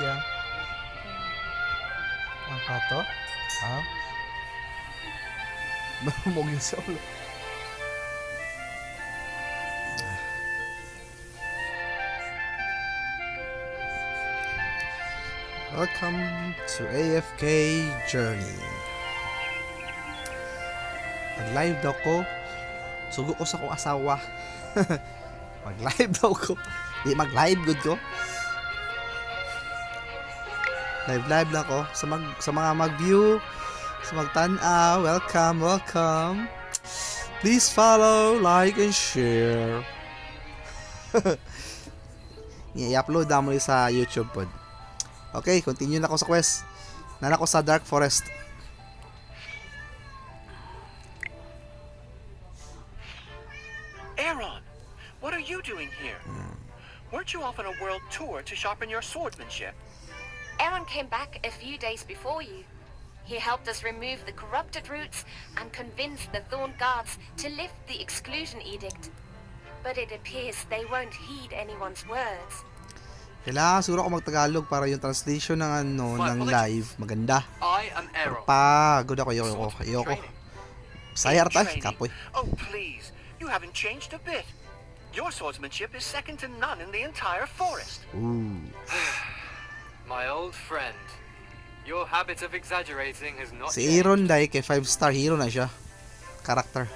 yang apa to? Ah, mungkin sa ulo. Welcome to AFK Journey. Mag-live daw ko. Sugo ko sa kong asawa. Mag-live daw ko. Di mag-live good ko. Live lang ko sa mga mag-view, sa magtanaw. Welcome. Please follow, like, and share. I-upload na mo sa YouTube pod. Okay, continue na ako sa quest. Nana ko sa Dark Forest. Aaron, what are you doing here? Weren't you off on a world tour to sharpen your swordsmanship? Aaron came back a few days before you. He helped us remove the corrupted roots and convinced the Thorn Guards to lift the exclusion edict. But it appears they won't heed anyone's words. Kailangan siguro ako magtagalog para yung translation ng ng live maganda. I am Aaron. Pagod ako, ayoko. Sayar tayo, kapoy. Oh, please. You haven't changed a bit. Your swordsmanship is second to none in the entire forest. Ooh. My old friend. Your habit of exaggerating has not Si Aaron dai kay 5-star hero na siya. Character.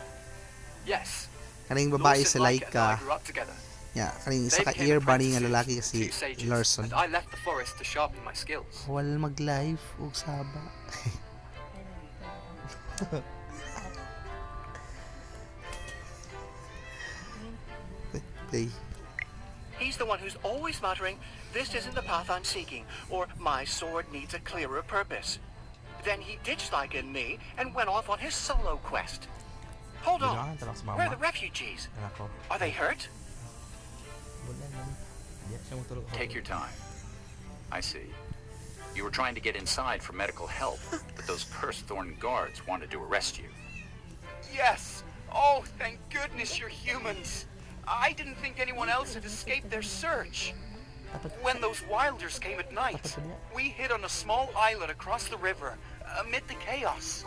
Yes. Kaning babae si Laika. Grew up together. Yeah, kaning isa ka ear bunny nga lalaki kasi Larson. And I left the forest to sharpen my skills. Wal mag-live og saba. Play. He's the one who's always muttering, "This isn't the path I'm seeking," or "My sword needs a clearer purpose." Then he ditched Laika and me and went off on his solo quest. Hold on. Where are the refugees? Are they hurt? Take your time. I see. You were trying to get inside for medical help, but those cursed Thorn Guards wanted to arrest you. Yes. Oh, thank goodness you're humans. I didn't think anyone else had escaped their search. When those wilders came at night, we hid on a small islet across the river, amid the chaos.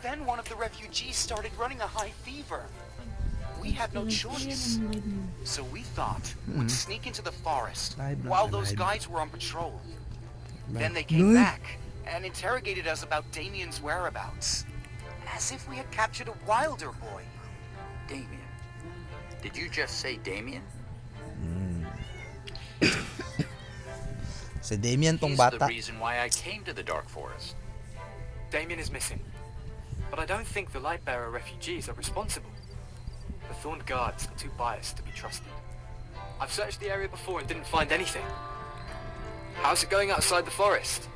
Then one of the refugees started running a high fever. We had no choice. So we thought we'd sneak into the forest while those guys were on patrol. Then they came back and interrogated us about Damien's whereabouts. As if we had captured a wilder boy. Damien. Did you just say Damien? Si Damien tong He's bata. the reason why I came to the Dark Forest. Damien is missing. But I don't think the Lightbearer refugees are responsible. The Thorn Guards are too biased to be trusted. I've searched the area before and didn't find anything. How's it going outside the forest?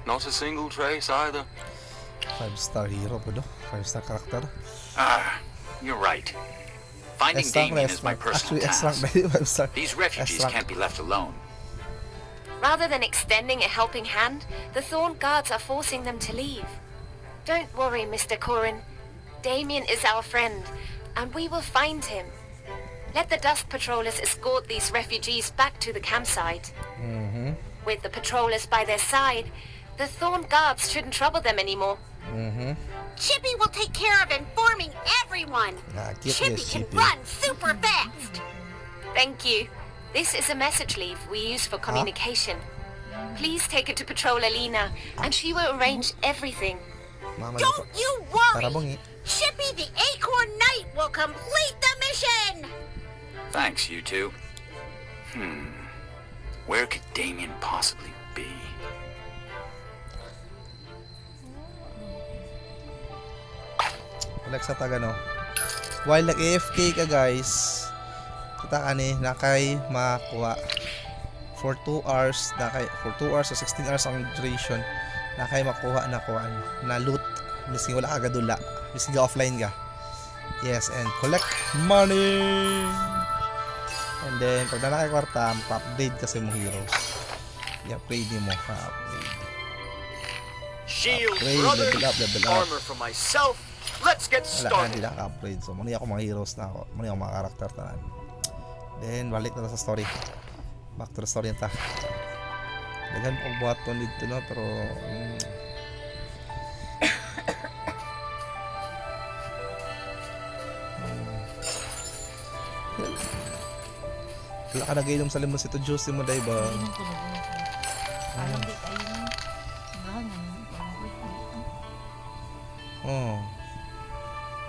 Not a single trace either. 5-star hero po do. 5-star character. You're right. Finding Damien is my personal task. 5-star. These refugees can't be left alone. Rather than extending a helping hand, the Thorn Guards are forcing them to leave. Don't worry, Mr. Corin. Damien is our friend, and we will find him. Let the Dusk Patrollers escort these refugees back to the campsite. With the patrollers by their side, the Thorn Guards shouldn't trouble them anymore. Chippy will take care of informing everyone. Chippy can run super fast. Thank you. This is a message leaf we use for communication. Please take it to Patroller Lina, and she will arrange everything. Don't you worry. Chippy the Acorn Knight will complete the mission. Thanks, you two. Where could Damien possibly be? Like sa taga no. While nag-AFK ka guys, kita ka ni nakay makuha for 2 hours, for 2 hours o 16 hours ang duration, nakay makuha na kuan na loot miskin wala ka gadula, miskin offline ka. Yes, and collect money. And then pag nakay kwarta, pa-upgrade kasi mo heroes. I-upgrade mo pa-upgrade. Shield, Upgrade, brothers. level up. Armor for myself. Let's get Wala ka, started. hindi na ka-upgrade. So, muna ako mga heroes na ako. Muna ako mga karakter tanan. Then, balik na sa story. Back to the story na ta. Daghan pang buhaton dito na pero wala ka nag-inom sa limos ito juice mo dahil ba? Oh.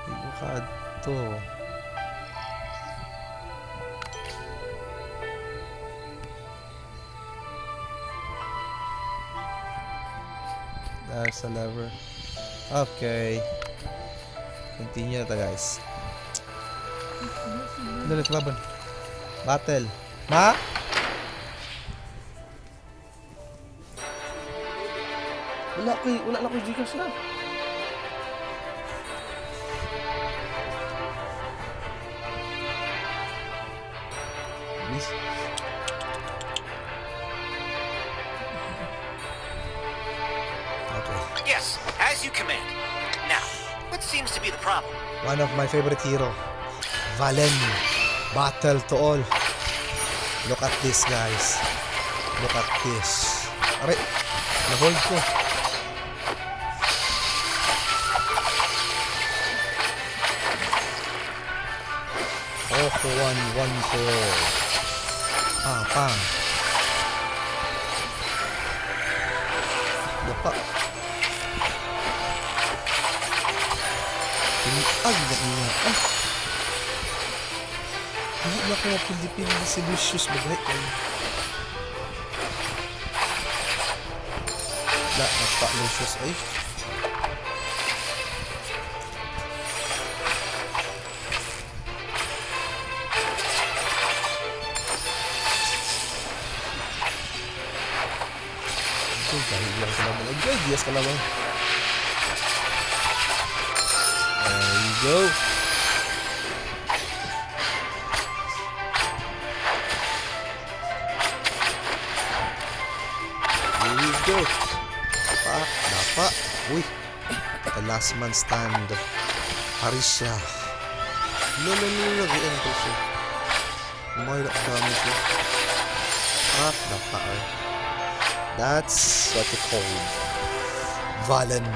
Ibu ka to. There's a lever. Okay. Continue na ta guys. Dali laban. Battle. Ma? Wala ko Gcash na. Please. Okay. Yes, as you command. Now, what seems to be the problem? One of my favorite hero. Valen. Battle to all. Look at this guys. Look at this. Aray. Na-hold ko. Oh, 1-1-4. Pang. Dapa. Ay, na. Hindi na ko Philippine Solutions bagay ko. Nagpa-lucious ay. Ito, dahil lang ka naman. Ay, Diaz ka naman. There you go. Here we go. Dapa. Uy. The last man stand. Harisha. No. Ganyan ko siya. Umayla ka dami siya. Dapa. That's what you call Valen.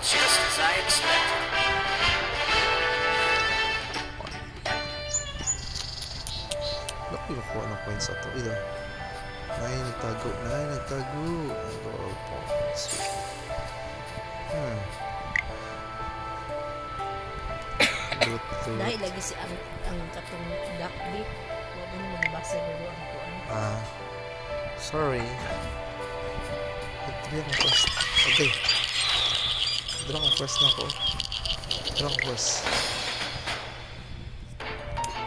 Just as I expected. Laki makuha ng points ito. Ito. Nagtago. Roll points. Dahil lagi si ang katong duck beef. Huwag mo naman basa nyo ang kuwan. Sorry. Dali akong first. Okay. Dala akong first na ako.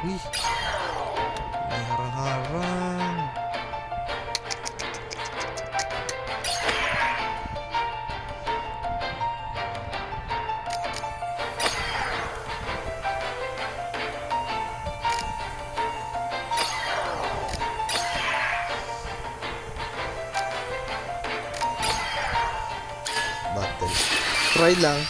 Uy. May harang-harang. Battle. Try lang.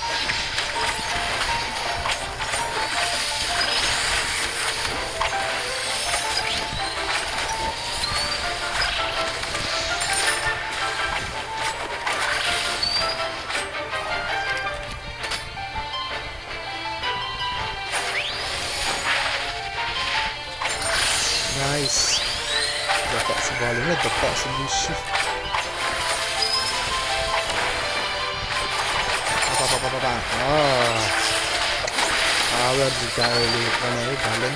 Nice. Dapat sa balo na, dapat sa Lucy. Power juga ulit ka na balon.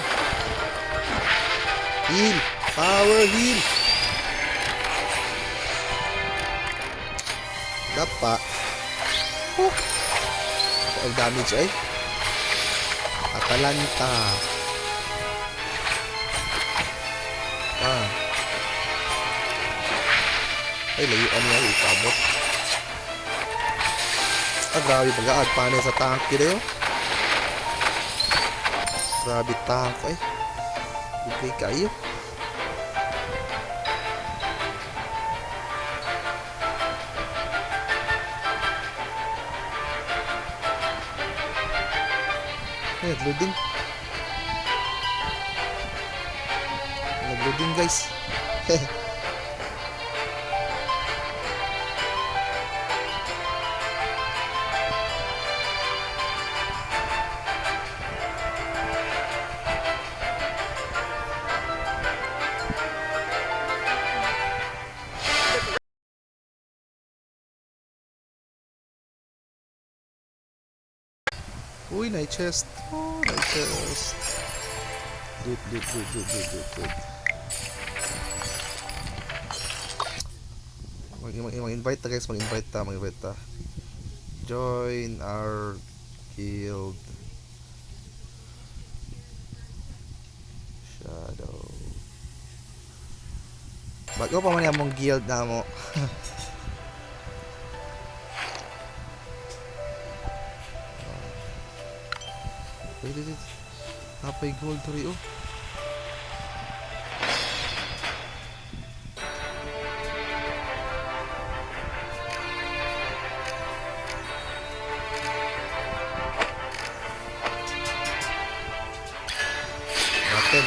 Heal. Power heal. Dapat. All damage ay. Atalanta. Ay, layuan niya ikabot. Grabe baga panay sa tank dito. Grabe tank eh. Bigay kayo. Nag-loading. Nag-loading guys. Uy, night chest. Oh, night chest. Good. Mag-invite ta guys, mag-invite ta. Join our guild. Shadow. Bago pa man yung guild na mo. Wait. Napay gold rin oh. Natin.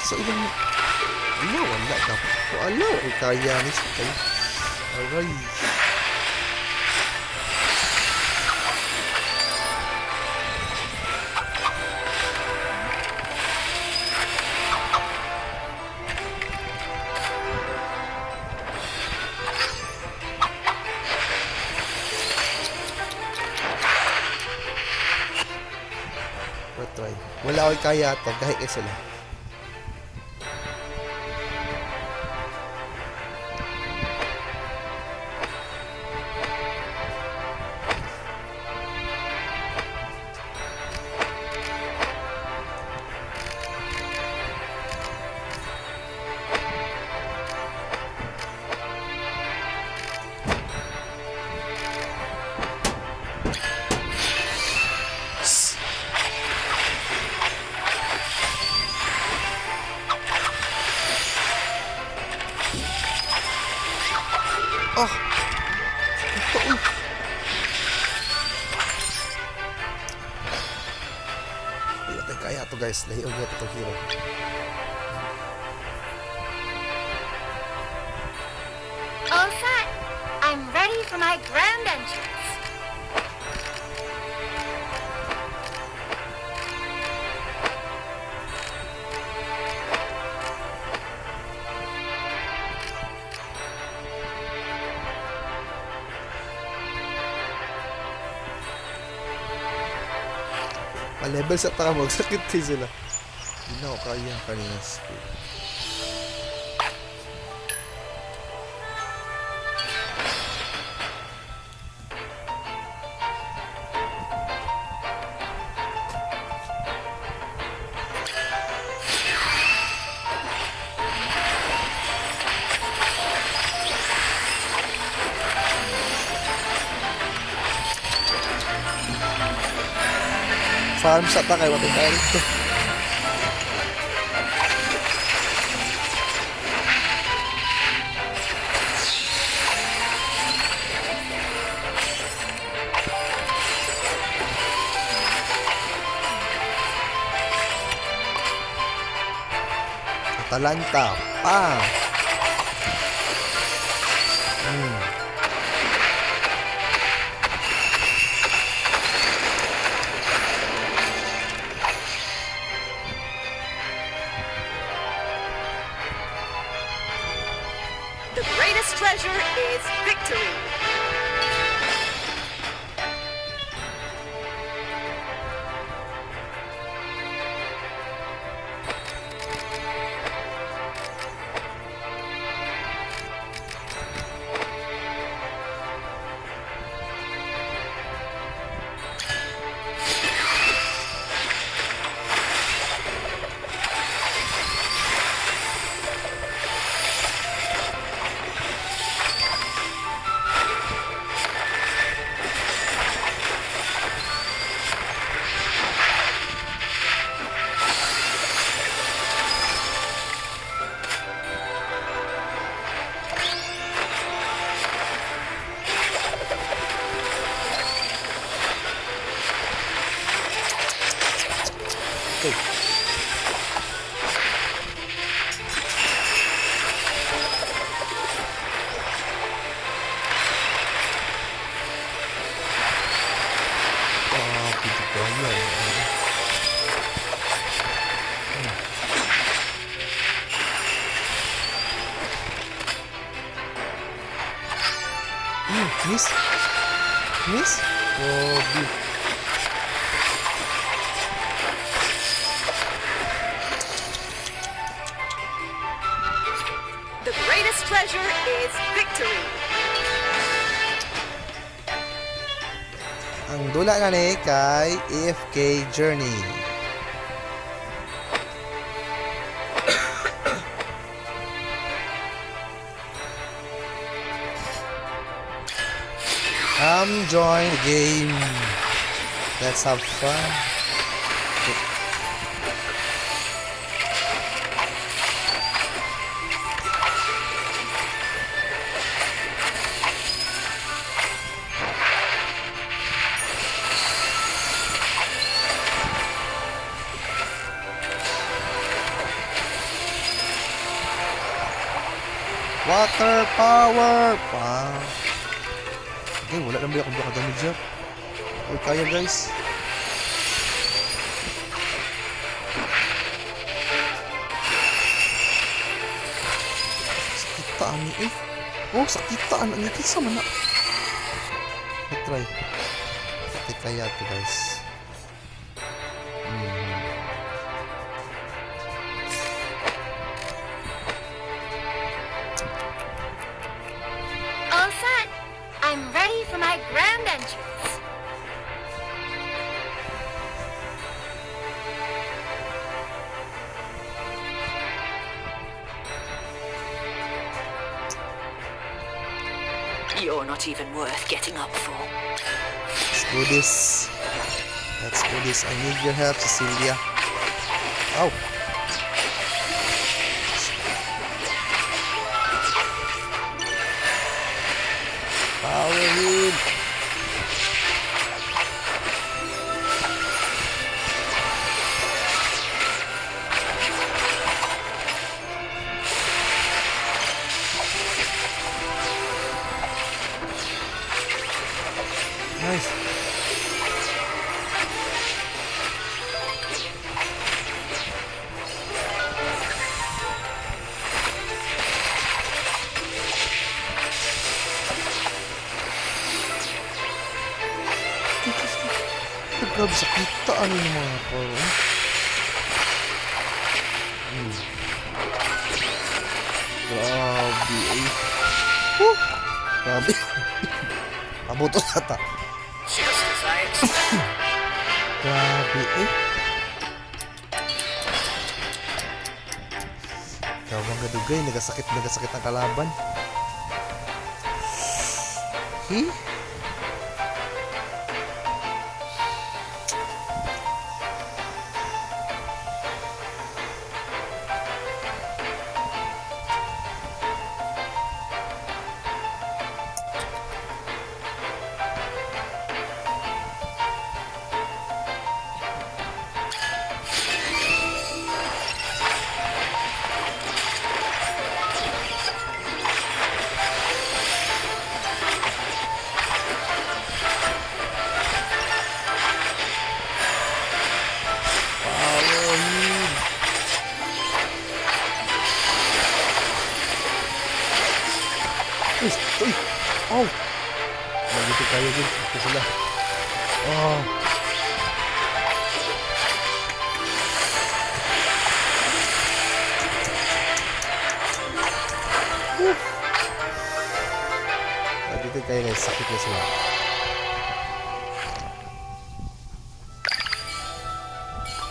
Sa ibang wala ka. Wala, kaya ni sa aray. Try. Wala ko kaya to kahit isa lang. Oh! Ito, uy! Wala tayo kaya to guys. Lahi ulit ito hero. All set. I'm ready for my grand entrance. Level sa taka magsakit kayo sila. Hindi na ako kaya kanina skill. Farm sa takay, wala tayo rito. Atalanta, pang! The greatest treasure is victory. Miss? Miss? Grabe. The greatest treasure is victory. Ang dula na ni kay AFK Journey. Come join the game. Let's have fun. Water power! Wow. Okay, wala naman akong damage up. Okay, kaya guys. Sakitaan ni eh. Oh, sakitaan ang ikin sa mana. Try. Okay, kaya ito guys. All set. I'm ready for my grand entrance. You're not even worth getting up for. Let's do this. Let's do this. I need your help, Cecilia. Oh. Power him. Nice. Grabe sa kita ano yung mga karon. Grabe eh. Grabe. Aboto nata. Just as I Grabe eh. Gawang gadugay, nagasakit ang kalaban. Uy! Oh! Nagito kayo din. Ito sila. Oh! Nagito kayo guys. Sakit na sila.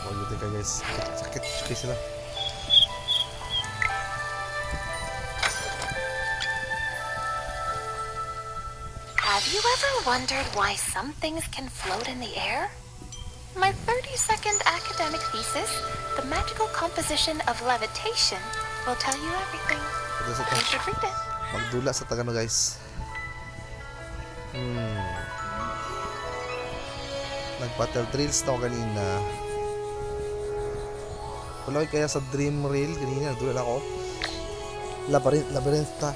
Nagito kayo guys. Sakit sila. Have you ever wondered why some things can float in the air? My 30-second academic thesis, The Magical Composition of Levitation, will tell you everything. You should read it. Magdula sa Tagano guys. Nag-battle drills na ako kanina. Wala ko kaya sa dream reel kanina. Nagdula na ako. Labyrinth ta.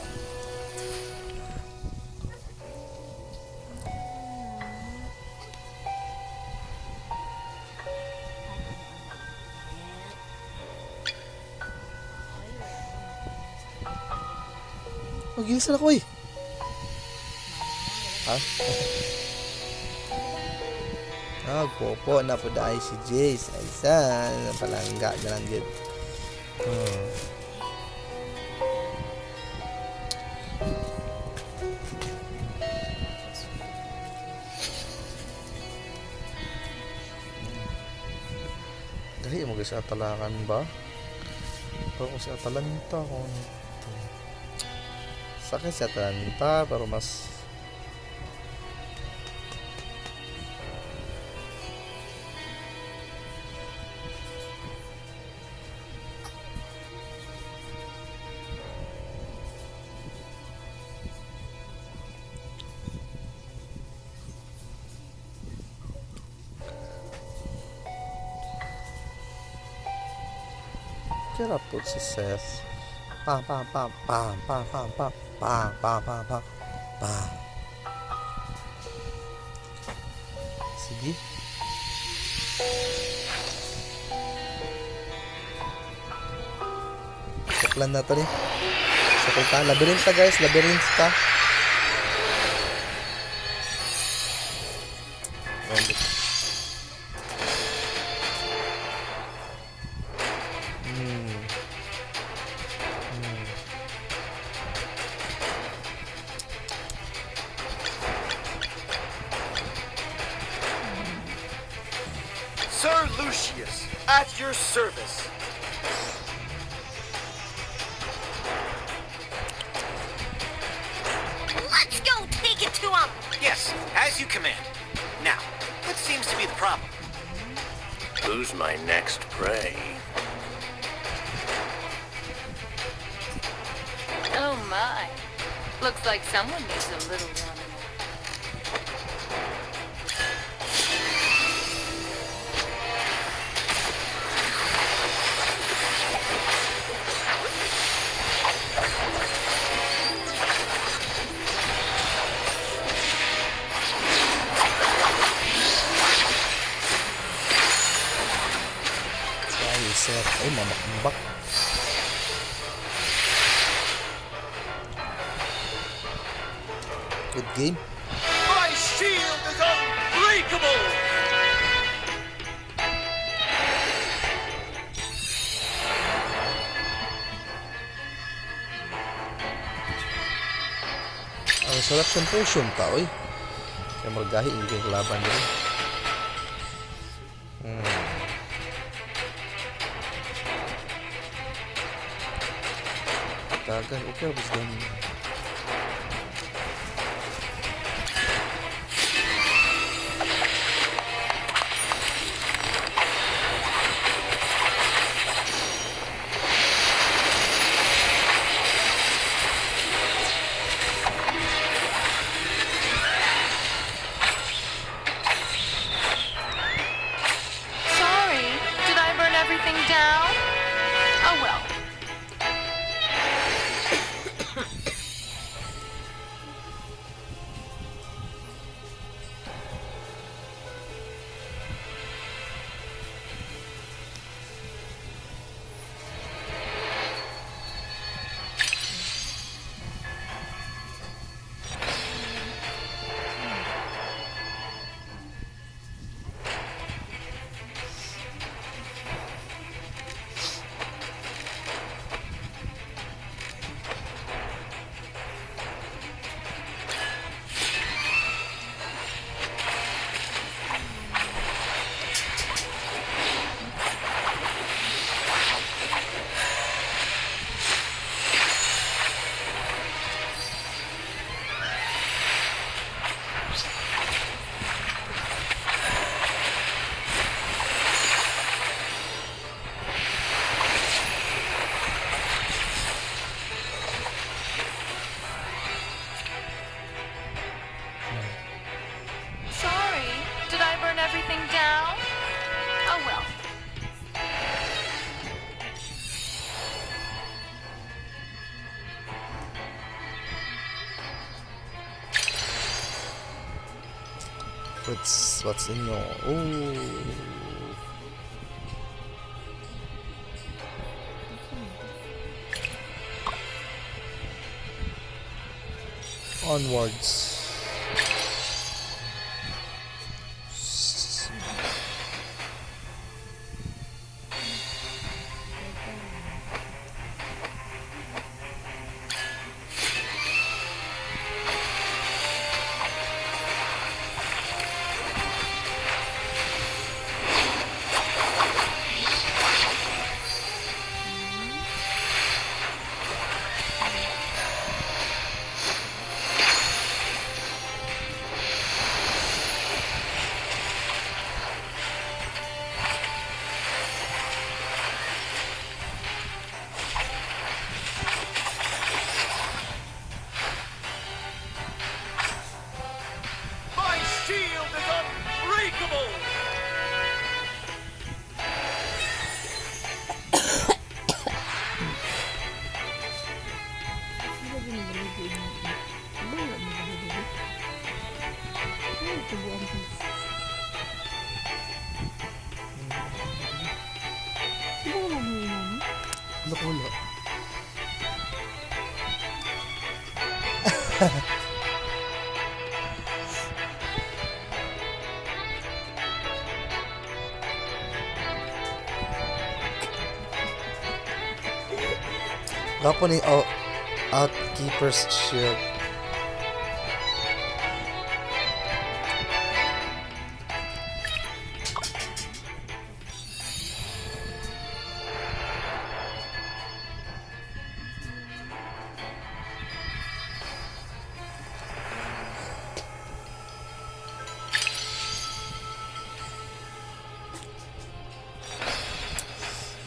Magilis na ako eh. ha. Popo na po dahil si Jace. Ay san, palangga na lang dyan. Dali mo kasi atalakan ba? Pero kasi Atalanta kung sakit si Atalanta pero mas kira po si Seth. Pam pam pam pam pam pam pam pam pam pam pam pam. Sige. Saklan na to rin. Sakal ta. Labyrinth ta guys. Labyrinth ta. Sir Lucius, at your service. Let's go take it to him! Yes, as you command. Now, what seems to be the problem? Who's my next prey? Oh my. Looks like someone needs a little running. Seth. Ay, mamakbak. Good game. My shield is unbreakable! Resurrection potion ta, oy. Kaya margahi, hindi kayo laban din. Tagan, okay, was done. Sorry, did I burn everything down? Oh well. Sorry, did I burn everything down? Oh well. What's in your... Oh. Onwards. kulo. Gapo ni Outkeeper's Shield.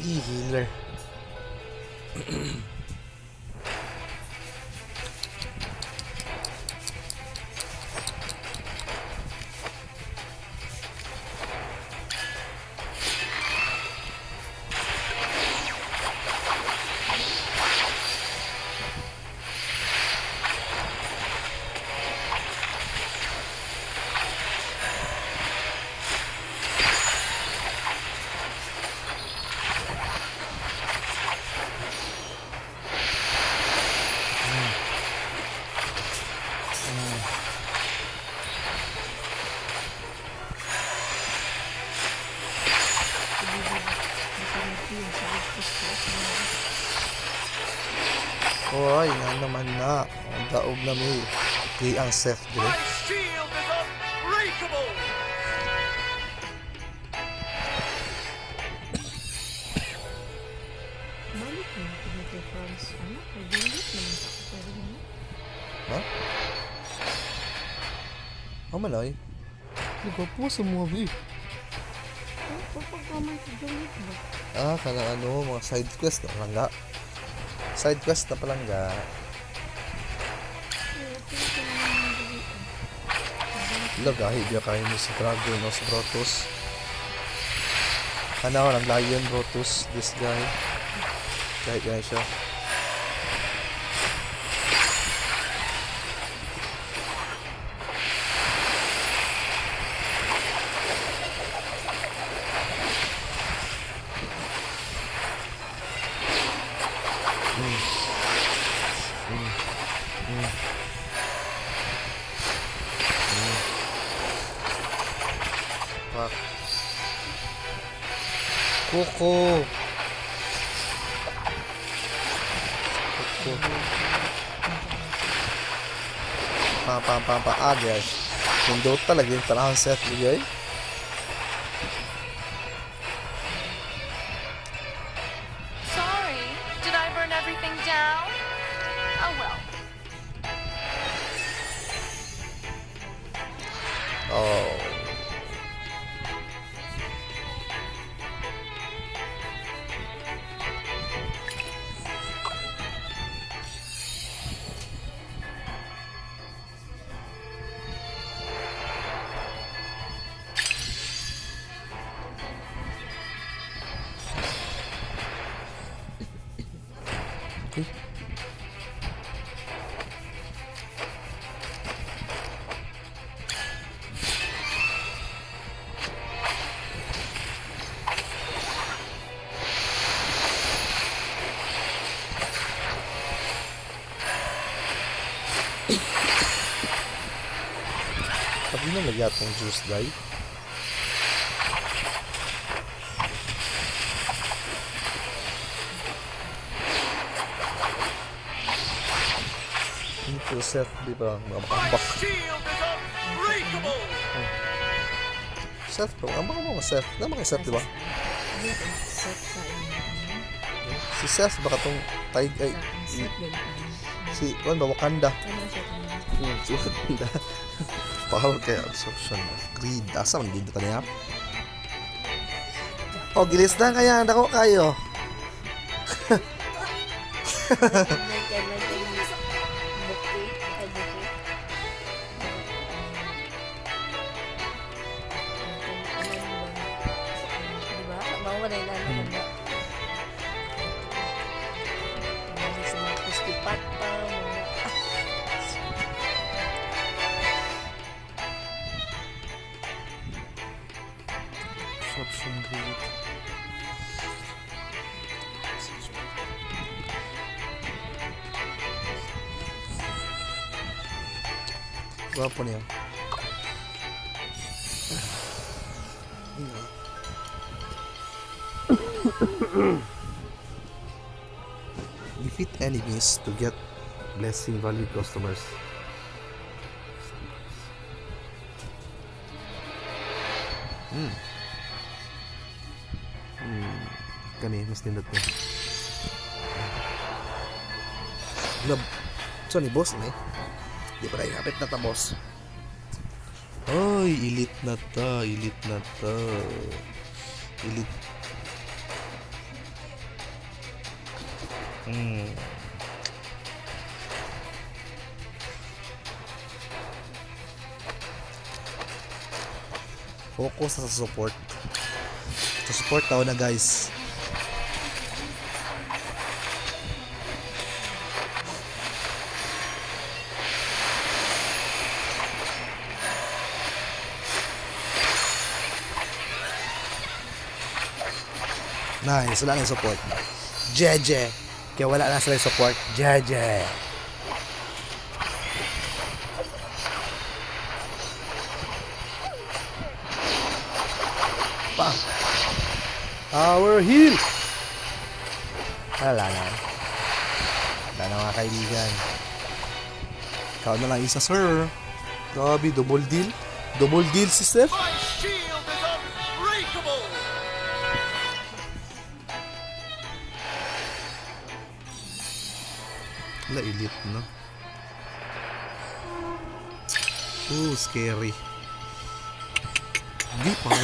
Healer. Hoy, nga naman na. Ang daog na may kay ang Seth dire. Shield is unbreakable! Balik mo na kay France. Ano? Nag-delete naman sa pero ano? Ha? Malay. Nagwapo sa movie. Pagpagkaman sa delete ba? Kana mga side quest na palangga. Side quest na palangga. Lagahi biya kayo mo si Dragon no, si Brotus. Ano, nag-lion Brotus, this guy. Kahit yan siya. Fuck. Kuko. Guys. Pindot talaga yung tanahang set bigay. Sorry, did I burn everything down? Oh well. Oh. Okay. Pag nalagyan tong juice dye. Ito Seth, di ba? Mabakbak. Shield is unbreakable! Seth, mabakbak mo Seth. Naman kay Seth, di ba? Ano yung set sa inyo? Si Seth, baka tong Tig ay... Sa ang set din. Si, ano ba, Wakanda. Ano siya kanina? Si Wakanda. Power kaya absorption of greed. Asa man dito kaniya? Oh, gilis na kaya. Dako kayo. Diba? Mawala yung ano na. Sa mga pustipat pa, mga... Absorption greed. Gwapo niya. Defeat enemies to get blessing valued customers. Kani, mas nindot ko. Glob. So ni boss ni. Di pa rin kapit na ta boss. Ay, elite na ta, elite na ta. Elite. Focus sa support. Sa support tao na guys. Nice, wala na yung support. Jeje. Kaya wala na sila yung support. Jeje. Pa. Our heal. Wala na. Wala na mga kaibigan. Ikaw na lang isa, sir. Grabe, double deal. Double deal si Steph. My shield is unbreakable! Wala, elite na. Oh, scary. Hindi pa.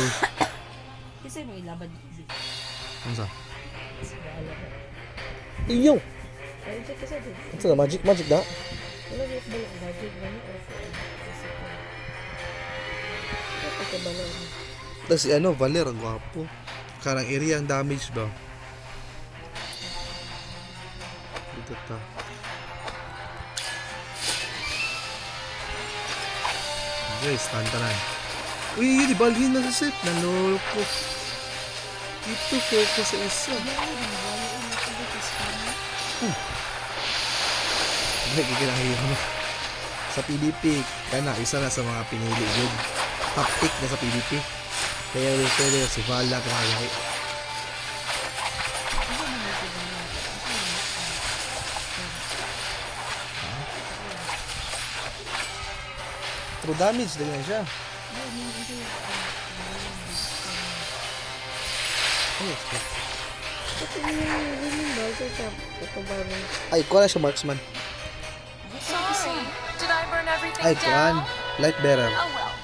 Kasi mo ilaban. Ano sa? Kasi bahala ka. Iyo! Ay, check kasi din. Ano sa? Magic na? Wala yung balik budget ba niya? Kasi ko. Ito ka bala. Tapos si Valer, ang gwapo. Karang area ang damage ba? Dito ta. Guys, tantanan. Uy, di balhin na sa set. Naloko. Ito, focus sa isa. Hindi, kikilangin sa PvP. Kaya isa na sa mga pinili yun. Top pick na sa PvP. Pero si Vala kaya true damage din yan siya. Ay, kuha na siya marksman. Sorry. Did I burn everything Ay, kuhaan. down? Light bearer. Oh well.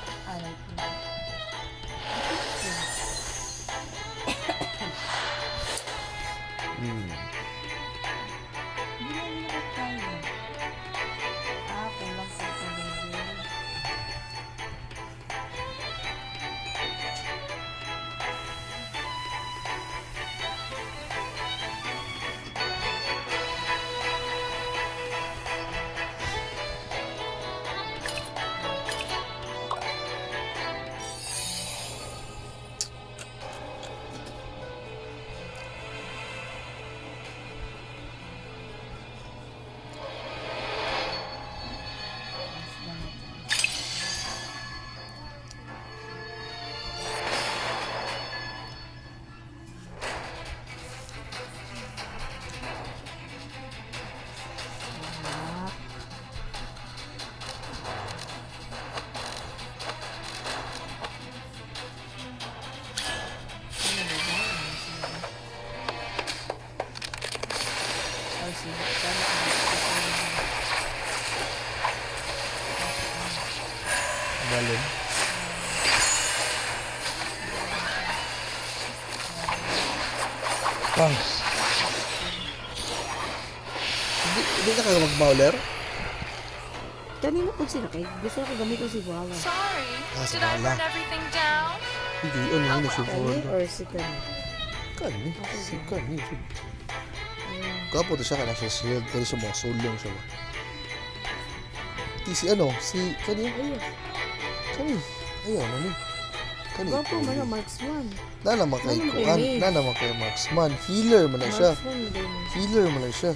Balon. Bang. Hindi na kayo mag-mauler? Kanina po sila kay gusto ko gamit ko si Wala. Sorry. Si Did I Wala. burn everything down? Hindi, na si Kani Wala. or si Kani? Kani? Si Kani. Kapo to siya, kana siya shield. Kaya siya mga sulong siya ba? Si Kani. Ayun. Kani. Ayaw, nani. Kani. Gwapo man ang marksman. Nanaman kay Nanaman kay Kuan. Mage. Nanaman kay Marksman. Healer man na siya. Marksman mo din. Healer man na siya.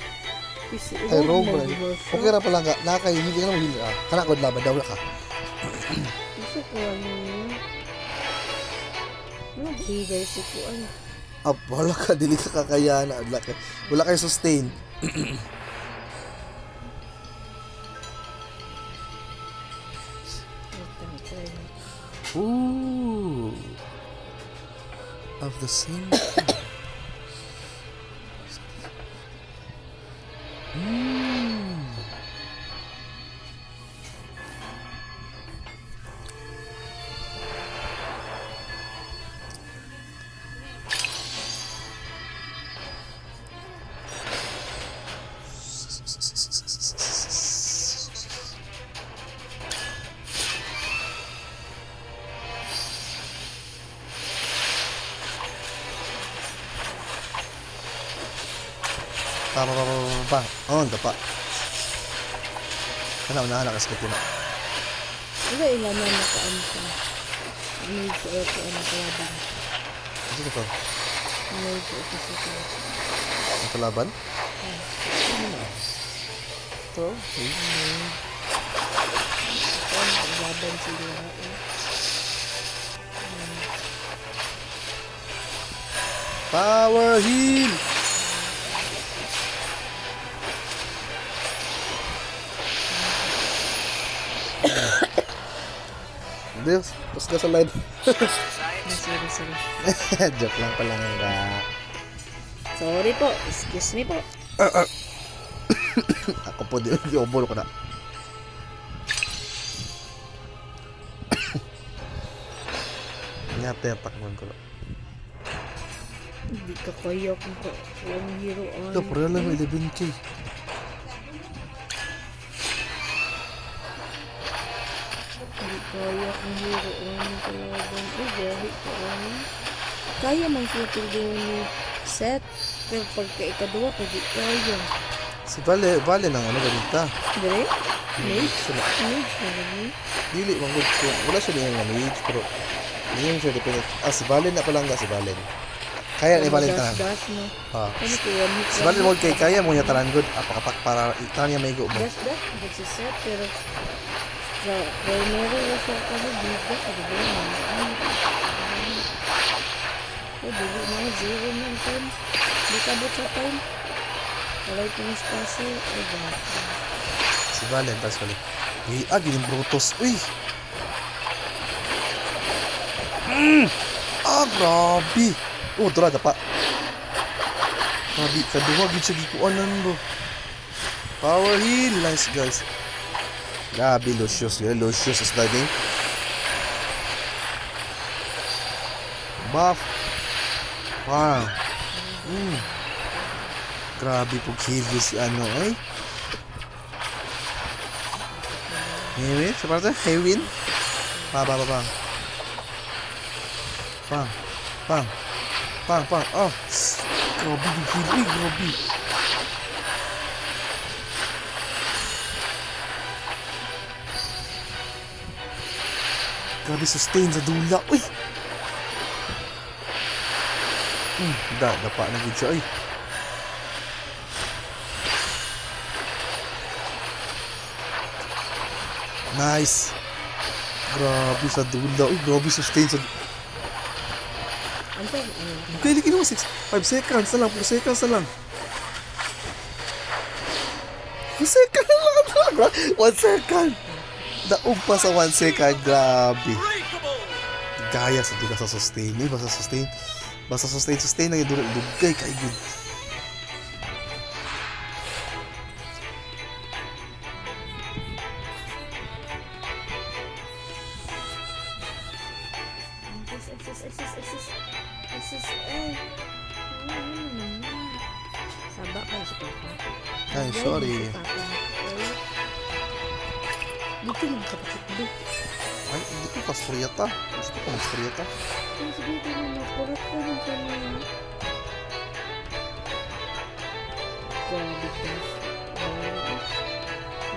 Si Ay, rogue man man na. di ba siya? Okay ra pala nga. Nakakahili ka na mo healer. Kana ko laban daw na ka. Ano bigay si Kuan? Wala ka, dili ka kakayana. Wala kayo sustain. Ooh. Of the same. Pa. Oh, dapa. Kana unahan na kasi na. Wala ilan na nakaan siya. Need to eto ang kalaban. Ano to? Need to eto sa kalaban. Ang kalaban? Ito? Ang kalaban sila. Power heal! Deus, pas ka sa live. Sorry. Joke lang pala nga. Sorry po. Excuse me po. Ako po, di obol ko na. Nyate yung takbuhan ko na. Hindi ka kaya kung ang hero Ito, pura lang 11k. Hindi kaya kung hero ang kalaban. Gahi ka ano. Kaya man siya tulungan ni Seth. Pero pagka ikaduwa, pag kaya. Si Vale ng ano ganita. Dire? Mage? Sila. Mage na gani? Dili, manggod ko. Wala siya niya nga mage, pero hindi yung siya depende. Si Valen na pala nga si Valen. Kaya ni Valen tanan. Dash na. Ha. Ano ko yan? Si Valen mo kay kaya mo niya tanan good. Apakapak para itan niya may go mo. Dash. Dash si Seth. Pero sa primary na siya ano, bigat. Ano ba yun? Dili na. Zero na ang time. Di kabot sa time. Walay kong spasyo. Ay, gosh. Si Valen, tas ulit. Gining brutos. Uy! Grabe! Oh, dura, dapa. Grabe, kaduwa, gid siya gikuanan, bro. Power heal. Nice, guys. Grabe, Lucius. Lucius is diving. Buff. Wow. Grabe po heal si ano, ay. Heawin? Seperti Heawin? Bang. Oh. Grabe yung heal. Uy, grabe. Grabe sustain sa dula. Uy! Dapa na gid siya. Uy. Nice. Grabe sa dula. Uy, grabe sustain sa dula. Kaya likin mo 5 seconds na lang. 4 seconds na lang. 1 second na lang. 1 second. Daog pa sa 1 second. Grabe. Gaya sa dula sa sustain. Eh, basta sustain. Sustain na yung dugay. Kaya good. Sabak kayo sa papa. Ay, sorry. Dito lang kapatid mo. Ay, hindi ko kastriyata. Gusto ko kastriyata. Ay, sige, dito na nakurat ko rin sa mga. Grabe ka.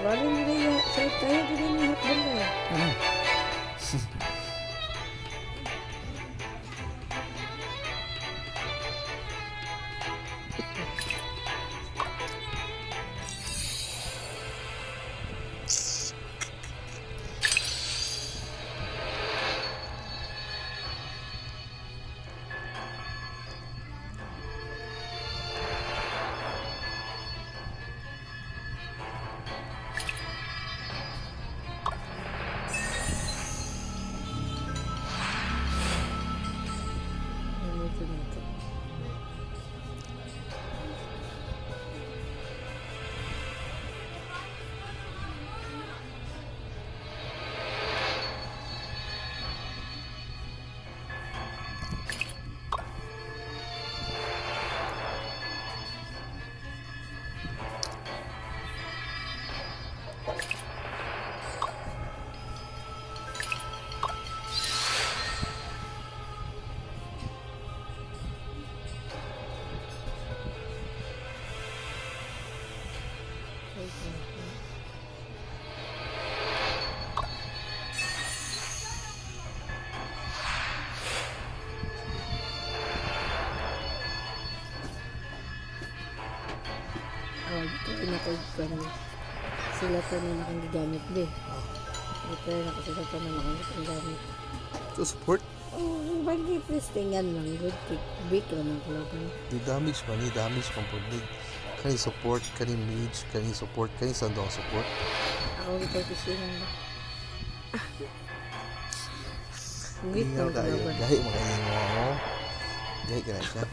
Wala nila yan. Kaya din yung hatbang na yan. Ito na ko sila to na akong gigamit be. Ito na ko sila to na akong gamit. To support. Oh, bagi testingan lang good kick big naman ko lang. Di damage man, ni damage pang pagdig. Kani support, kani mage, kani support, kani sandong support. Ako ito testingan ba. Ngit na ko. Gahi makainin mo ako. Gahi ka na siya.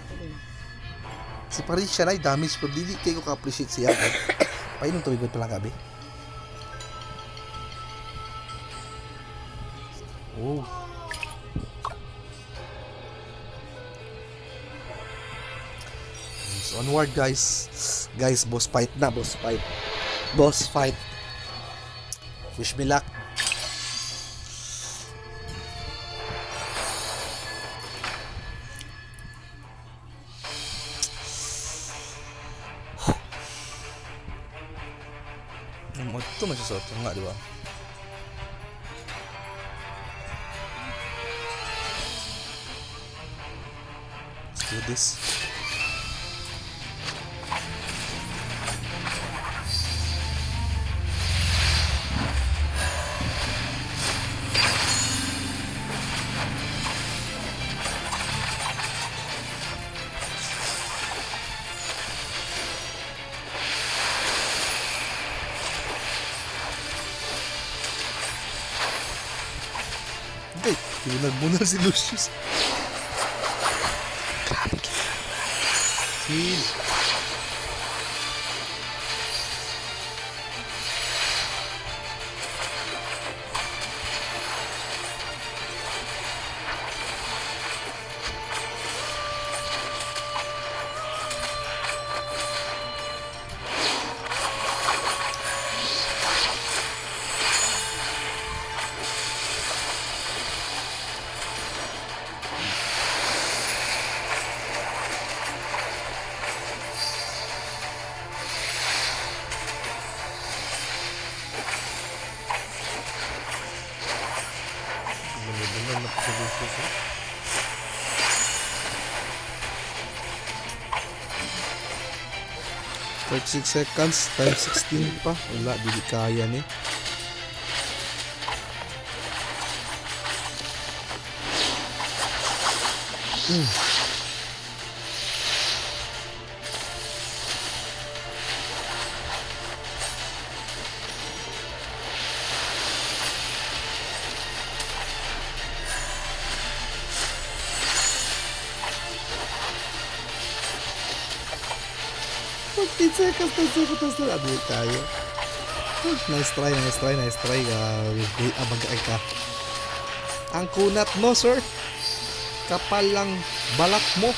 Si Paris siya na damage pero dili kayo ka-appreciate siya. Painom tubig pa lang gabi. Oh. So onward guys. Guys, boss fight na, boss fight. Boss fight. Wish me luck. Ito man siya sa ito nga, di ba? Let's do this. Hindi, bunal si Lucius. Grabe ka. Chill. Bunal na po si Lucius. 36 seconds times 16 pa. Wala, dili kaya ni. Aduh tayo. Nice try. Gabi, abagay ka. Ang kunat mo, sir. Kapal lang balak mo.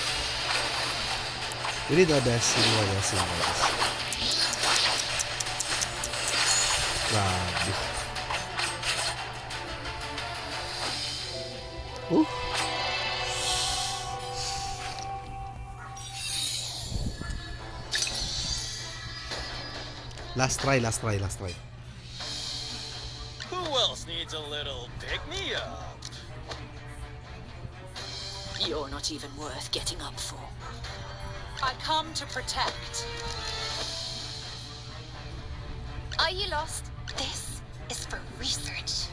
Ini the best. Grabe. Last try. Who else needs a little pick-me-up? You're not even worth getting up for. I come to protect. Are you lost? This is for research.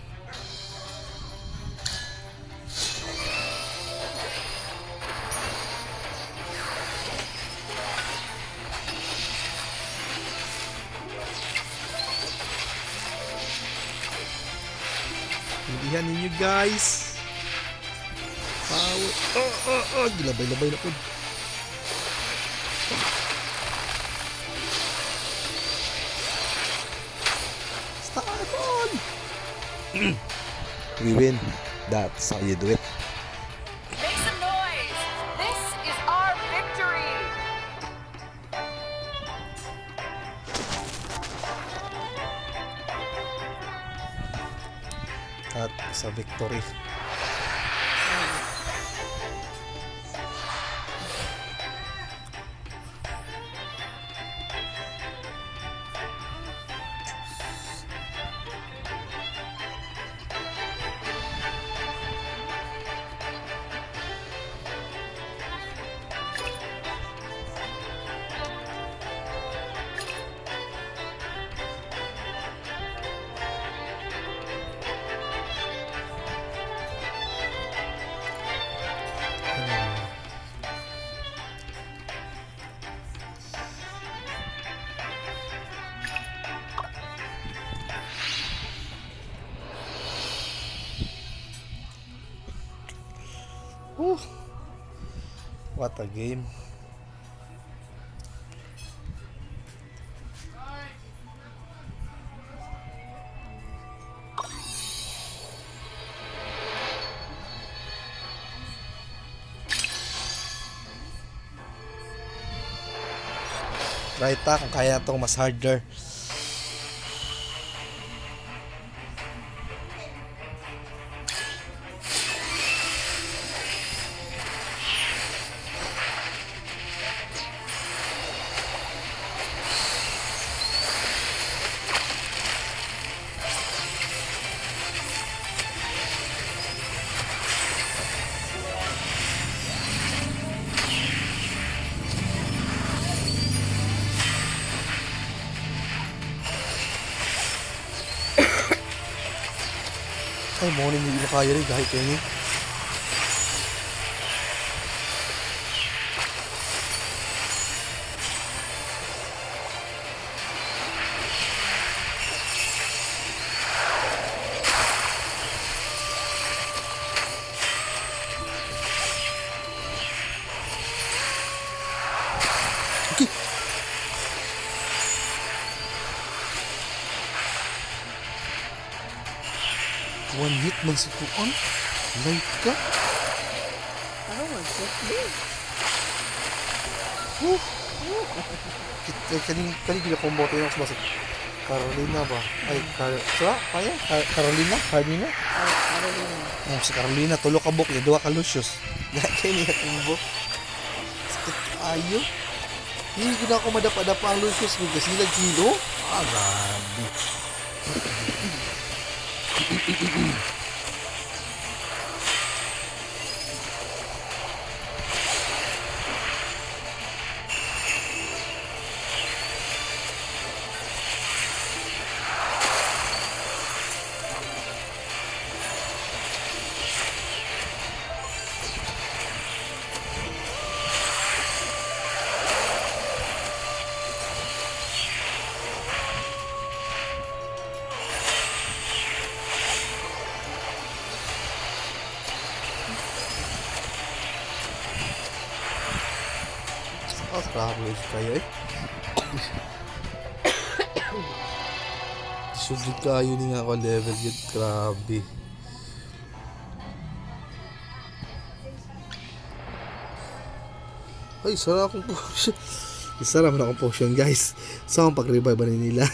Pilihan ninyo guys. Power. Gilabay-labay na po. Start on. We win. That's how you do it. Make some noise! This is our victory! At sa victory. What a game. Right kung kaya itong mas harder. Ay, morning hindi mo kaya rin kahit kayo niya. Okay. One hit man si Kuan. Light ka. Ako mag-set din. Kaling combo tayo ng sumasok. Carolina ba? Ay, sila? Kaya? Carolina? Carolina? Carolina. Oh, si Carolina. Tulo ka buk. Dua ka Lucius. Kaya niya combo. Sakit ayo. Hindi ko na ako madapa-dapa ang Lucius. Kasi nag-kilo. Grabe. Grabe kayo eh. Sudod kayo ni nga ako level yun. Grabe. Ay, sarap akong potion. Sarap na akong potion guys. Saan pag-revive ba nila?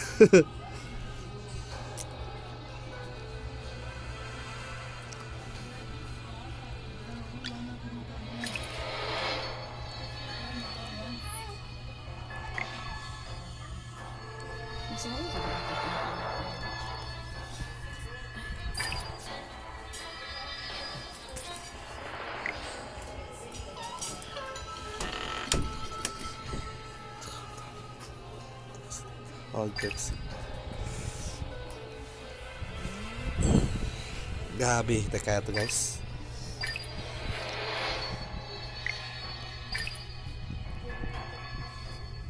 All text. Gabi, kaya to guys.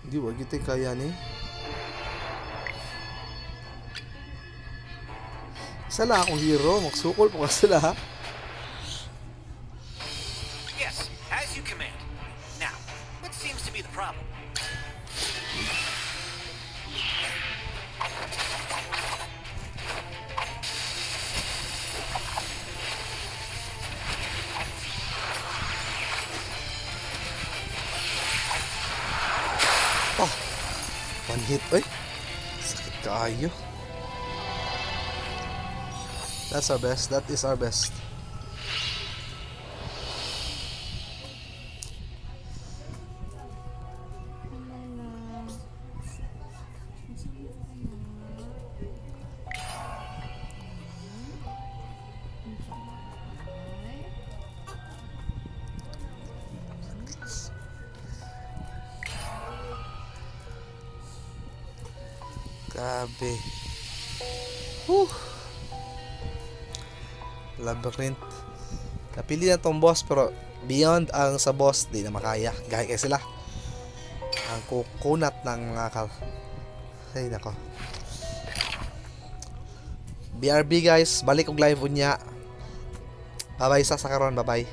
Hindi wag ito kaya ni. Sala akong hero, magsukol po ka sila ha. Yes, as you command. Now, what seems to be the problem? One hit, eh. Sakit kaayo. That's our best. That is our best. Grabe. Labyrinth. Napili na tong boss pero beyond ang sa boss di na makaya. Gaya kaya sila. Ang kukunat ng mga ay nako. BRB guys, balik og live unya. Bye bye sa karon, bye bye.